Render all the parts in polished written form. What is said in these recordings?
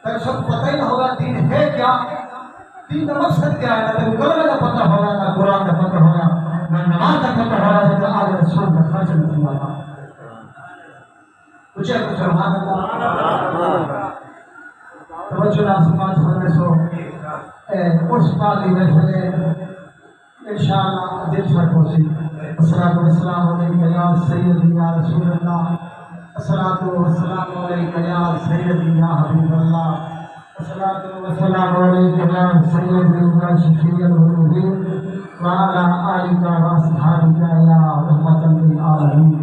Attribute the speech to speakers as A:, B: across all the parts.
A: तेरे सब पता ही ना होगा दीन है क्या, दीन का मकसद क्या है। ना तेरे कलमे का पता होगा, ना कुरान का पता होगा, ना नमाज का पता होगा, तो आज रसूल का खर्च नहीं होगा। कुछ सुभान अल्लाह। तवज्जो ना समाज होने सो उस पाली में चले इंशाअल्लाह दिल से कोसी। अस्सलातु वस्सलामु अलैका या सय्यदी या रसूल अल्लाह, अस्सलातु वस्सलामु अलैका या सय्यदी या हबीब अल्लाह, अस्सलातु वस्सलामु अलैका या सय्यदी या शफीअल मुज़निबीन व अला आलिका व अस्हाबिका या रहमतल लिल आलमीन।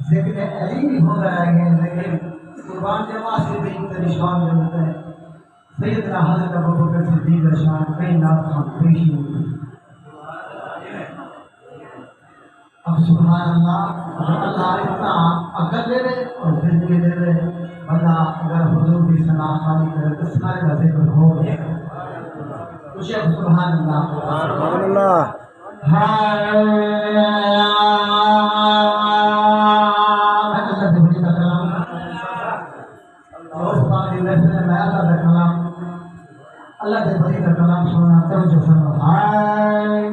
A: जिक्र अली भी हो रहा है, लेकिन कुर्बान जमा से भी परेशान होते हैं। सैयदना हज़रत अबू बकर सिद्दीक़ का शान कई नात हम पेश नहीं। अब सुभान अल्लाह, अल्लाह इतना अकल दे रहे और जिंदगी दे रहे। बंदा अगर हुजूर की सना खाली करे तो सारे का जिक्र हो गया। कुछ अब सुभान अल्लाह, सुभान अल्लाह। अल्लाह के बड़ी का कलाम सुनना तो जो सुनो हाय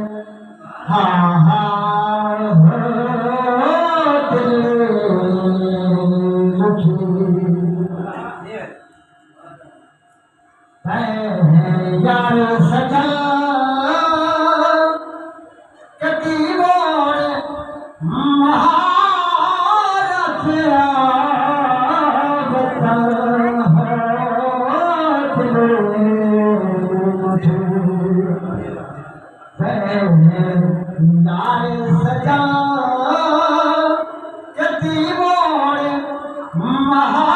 A: हाँ हाय हो दिल है यार सजा कती मोर महारत यार सजा कती मोर महारत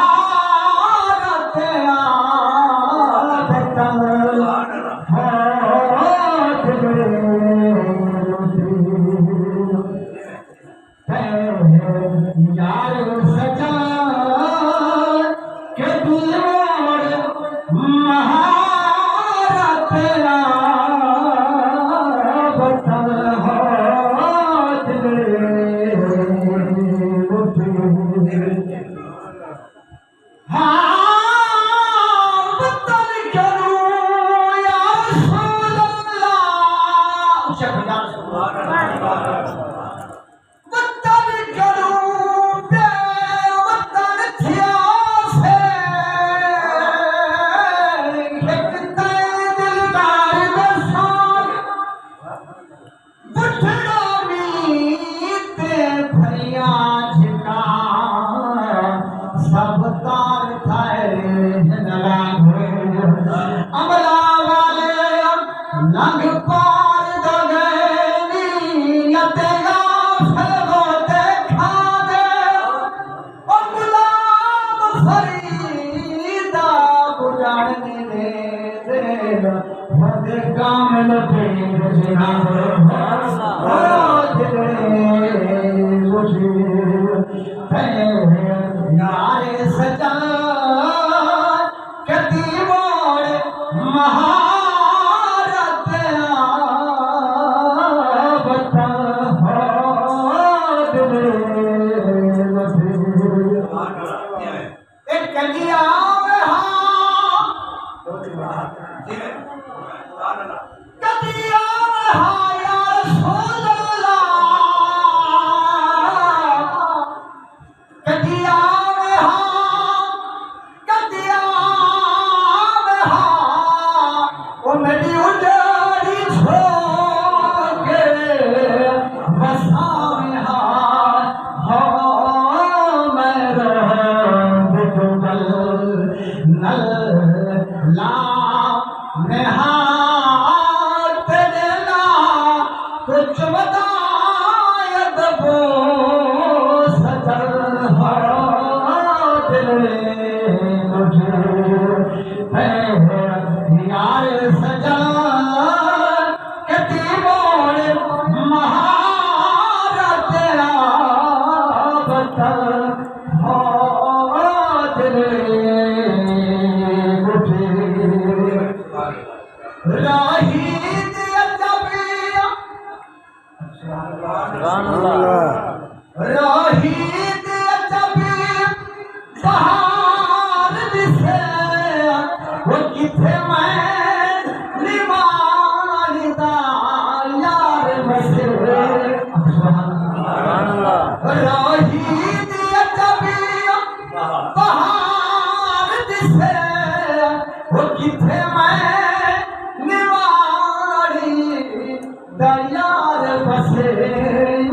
A: यार सजा कती मोर महारत सब तार थाए अमला वाले लंग पार दगनी यतेगा फलगोते खादे और गुलाम फरीदा बुझाने दे भदे कामल पेर जना यार सजा कती मोर महारत बता एक कलिया में कलिया में यार सोला कलिया मेरी उजाड़ी छोड़ के बसा में हो मेरा बुकल नल ला में हाथ देना कुछ बताया दबो सजल हो दिल यार सजा कती मोड़ महारत बता हो दिल उठे राही राही बहार दिसे वो किथे मैं निमानदा यार बसे राही बहार दिसे वो किथे मैं निमानदा यार बसे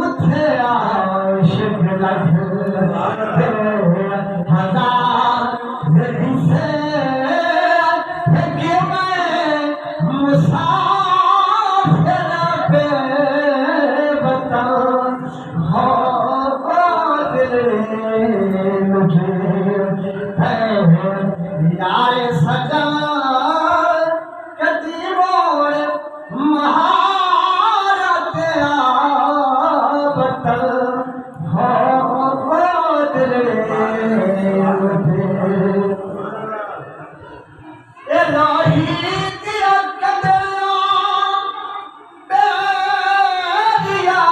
A: उठे आशिक लग हजार से कि मैं मुसाफिर पे बता हो दिल मुझे है यार सजा कदी मोड़ महारत बता हो दिल राही दिया कदरा बेरिया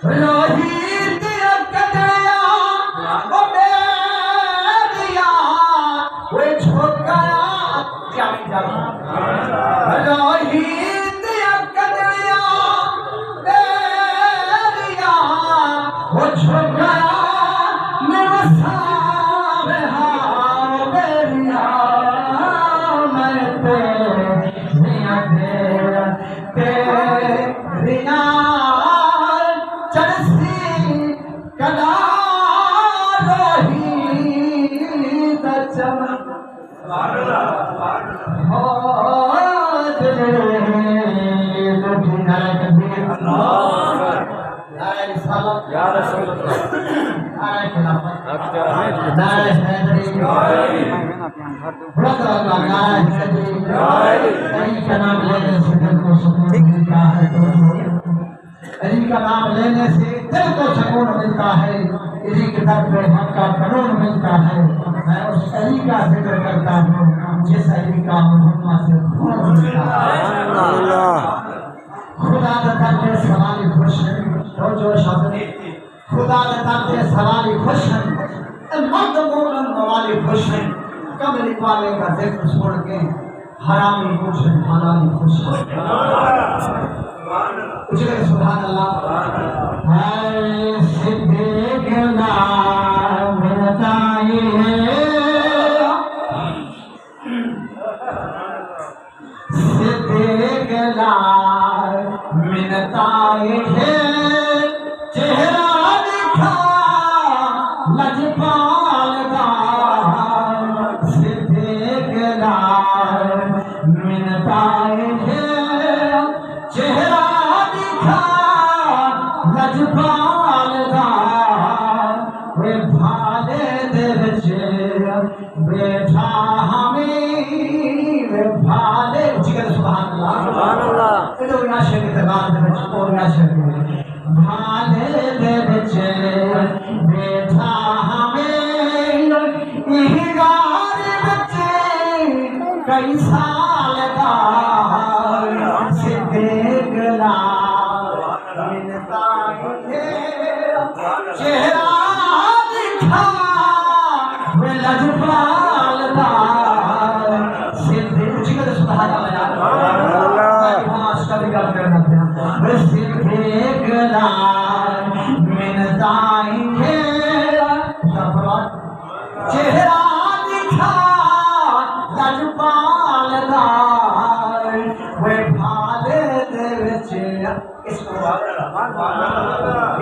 A: राही दिया कदरा बेरिया वो छोकरा क्या राही दिया कदरा बेरिया वो छोकरा अली का नाम लेने से दिल को सुकून मिलता है, अली के दर पे हक का कानून मिलता है। मैं उस अली का जिक्र करता हूँ जिस अली का मोहम्मद से खून मिलता है। खुदा दता के सवाली खुश है तो जो शब्द खुदा दता के सवाली खुश है मर्द मोमन वाली खुश है कमली वाले का जिक्र छोड़ के हरामी खुश है हलाली खुश है। सुभान अल्लाह है सिद्दीक नाम बताई है सिद्दीक नाम मिनताई है चेहरा दिखा लजपाल का सिद्दीक नाम मिनताई है चेहरा वे भाले दिल बैठा हमें वे भाले सुभान अल्लाह तो नाशे के दरबार में और नाशे भाले दिल बैठा हमें यही गार बच्चे कई साल का सिद्दीक चेहरा दिखा वे लजपाल का सिद्दीक सुभान अल्लाह सिद्दीक मिनताई है चेहरा दिखा लजपाल का वे भाले दे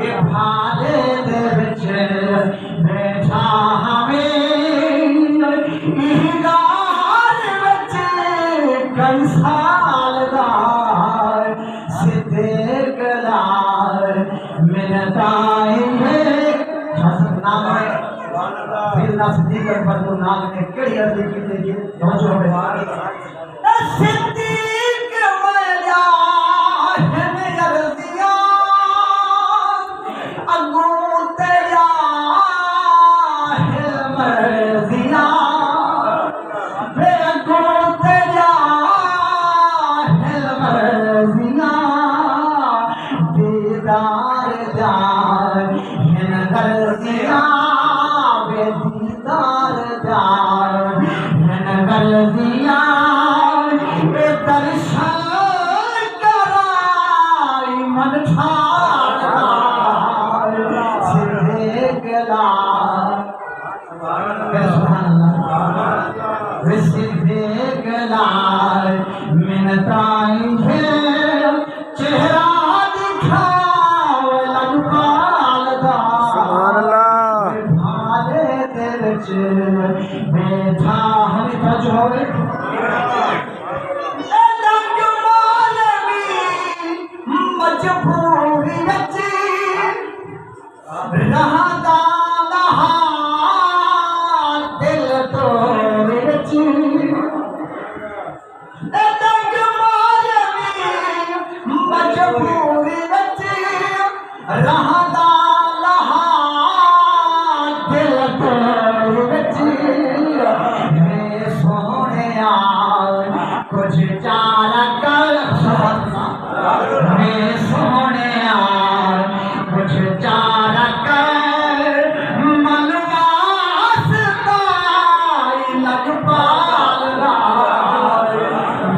A: ये भाले दे बैठा हमें बच्चे कई साल सिद्दीक मिलताई है। सैयदना सिद्दीक़ अकबर को नाम ने केड़ी अर्ज़ की थी समझो सिद्दीक़ मया है अर्ज़िया अगू तेरा है मर्ज़िया वे अगू तेरा है मर्ज़िया दीदार जान है अर्ज़िया दीदार जान है अर्ज़िया दर्शन कराई मन ठाड़ सिद्धे गला सिद्धे गला मिनताई है चेहरा दिखाओ लगपाल दा भाले दिल च बैठा हम तजोरे मजबूरी रची रहता लहा दिल तो रची मजबूरी रची रहता लहा दिल तो रची सोने कुछ चारा कर सोने कुछ चारा कर मनवासता लगपाल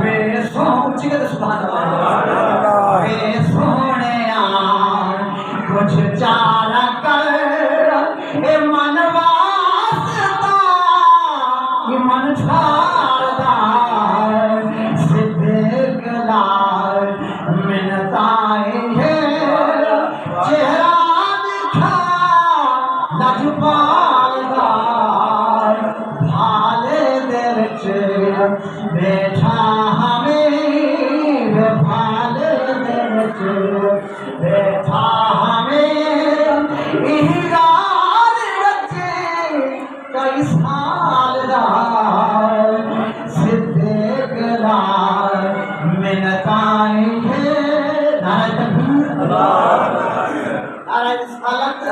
A: वे सोच के सुभान अल्लाह वे सोने कुछ चारा कर ए मनवासता मन छाड़ा सिद्धे गला मिनताए है चेहरा दिखा लजपाल भाले दिल च बैठा हमें भाले दिल च बैठा हमें इहरार बच्चे कई साल सिद्धे गला मिनताई है नाराय तकबीर नाराय रिसालत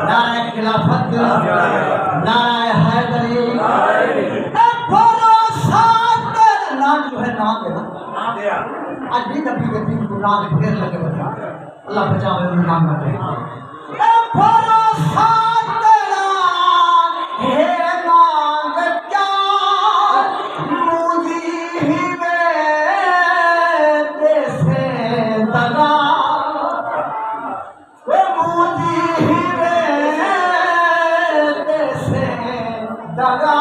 A: नाराय खिलाफत नाराय हैदरी भरोसा कर नाम जो है नाम देना आज भी नबी के दिन को नाम ढेर लगे बता अल्लाह बचावे नाम कर भरोसा तेरा है नाम क्या मुझी ही दगा वे मुझी से दगा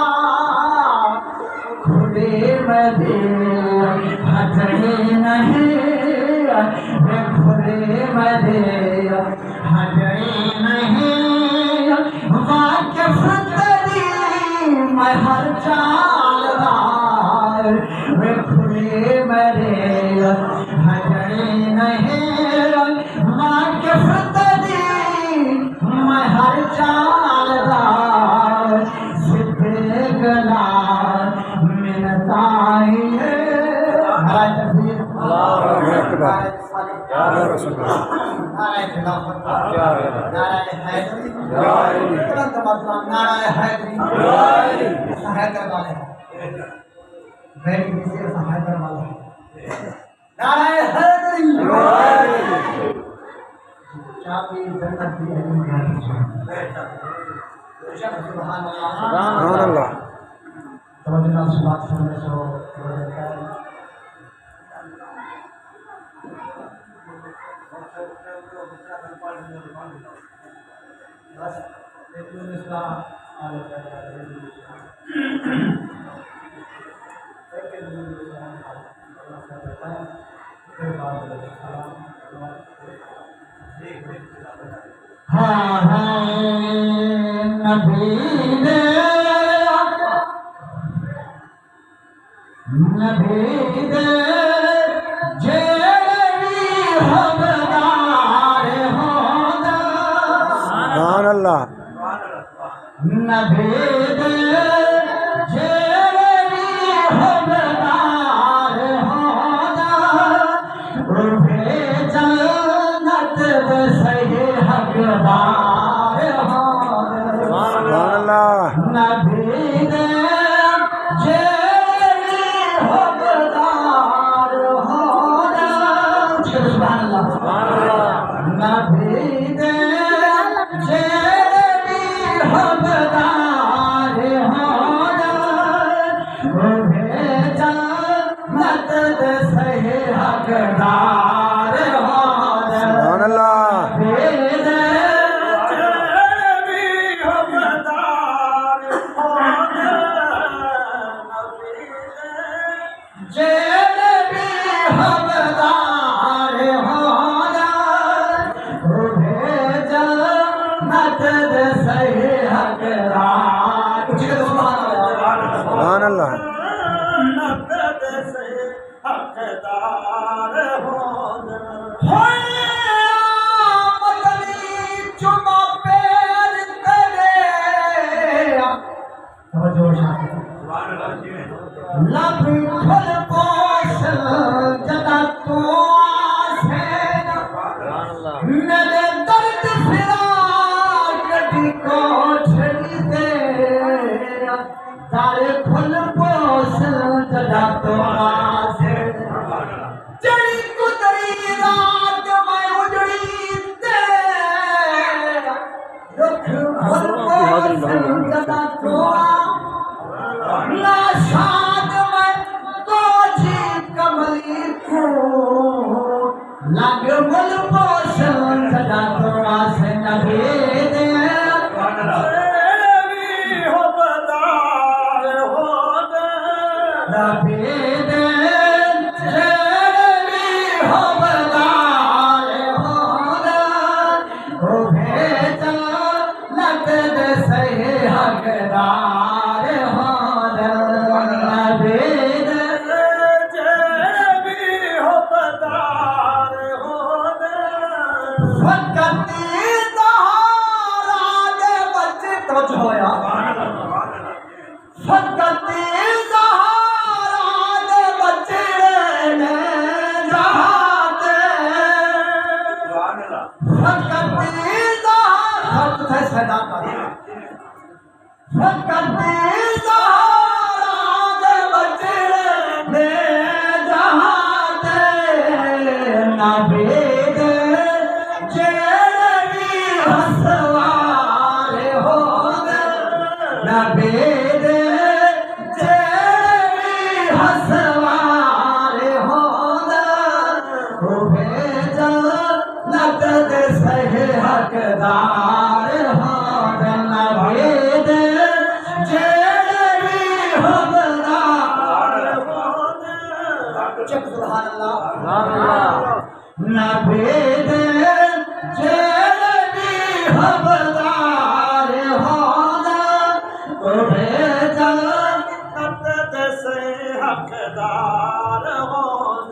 A: खुदे मदे हटने नहीं वे खुदे मदे हटने नहीं वाकिफ तेरी मैं हर चाल वे खुदे मदे हटने नहीं वाकिफ तेरी मैं हर चाल सिद्धे गला मिनताई है नाराय तकबीर नाराय खिलाफत नाराय हैदरी तुरंत मतलब नाराय हैदरी हैदर वाले बैठी किसी हैदर वाले नाराय हैदरी चाबी जन्नत की है सुभान अल्लाह तवज्जो से बात सुनने से बस हाँ नबी दे जेरी हबदार होदा सुभान अल्लाह नभेद जेरी हकदार होना उभे जन्नत दे सही हकदार होना नभेद जेरी हकदार होना सुभान अल्लाह नभेद जेरी हकदार होना उभे जन्नत दे सही हकदार होना सुभान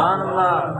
A: अल्लाह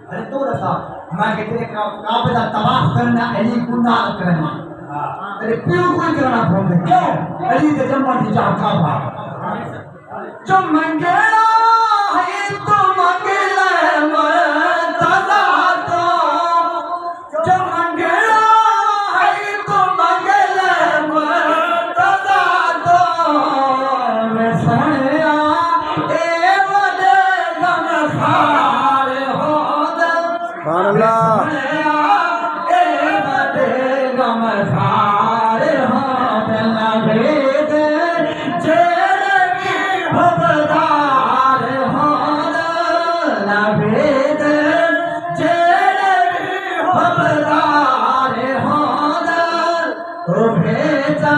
A: अरे तो रसा मैं तेरे काबे का तवाफ करना अली कुंडा करना अरे क्यों कोई करना फोन क्यों अली के जम्मा की जा काबा जो मंगेड़ा है तो मंगले मुर्तज़ा तो, जो मंगेड़ा है तो मंगले मुर्तज़ा तो, मैं सोनिया ए वदे गमखार हो दे, सोनिया ए वदे गमखार हो दे, नबीद जेड़े हबदार हो दे, नबीद जेड़े हबदार हो दे, ओ भेजा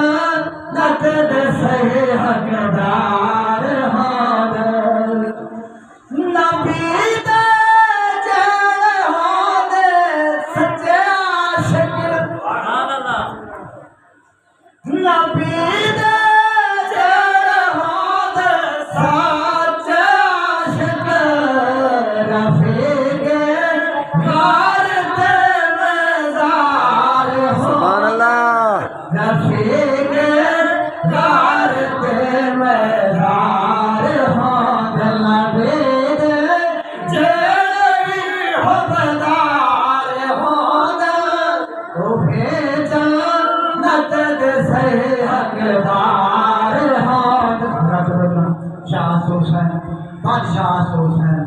A: नकद सही हकदार हो दे, नबीद जेड़े हो दे सच्चे आशिक, नबीद जेड़े हो दे सच्चे आशिक, रफीके गार ते मज़ार हो, रफीके गार ते मज़ार हो दे, नबीद जेड़े हबदार हो दे, ओ भेजा नकद सही हकदार हो दे। शाह हुसैन, बादशाह हुसैन,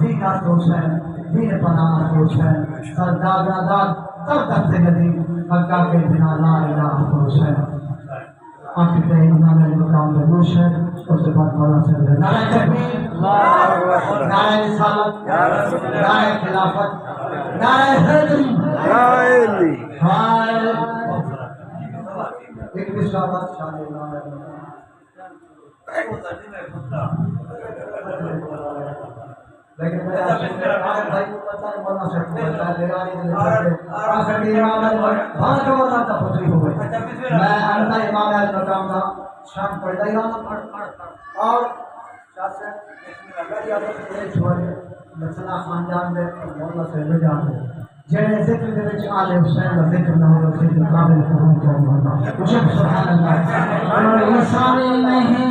A: दीना हुसैन, दीन पनाह हुसैन, सरदार आजाद सब तक गदी मक्का के बिना ला इलाहा हुसैन। आखिर इमाम मुकाम नबूश है, उसके बाद मौला से नारे तकबीर, नारे रिसालत, नारे खिलाफत, नारे हैदरी, हाय एक विश्वास शामिल लेकिन मेरा भाई को पता है बोलना सकता है बेगारी के लिए आखिर इमाम बहुत जबरदस्त पुत्री हो गई। मैं अंता इमाम मकाम का शान पढ़ता ही रहा और साथ साथ मसला खानदान में मोहल्ला से ले जाते जेने जिक्र दे विच आले हुसैन का जिक्र ना हो से काबिल कबूल करना। सुभान अल्लाह। इंसान नहीं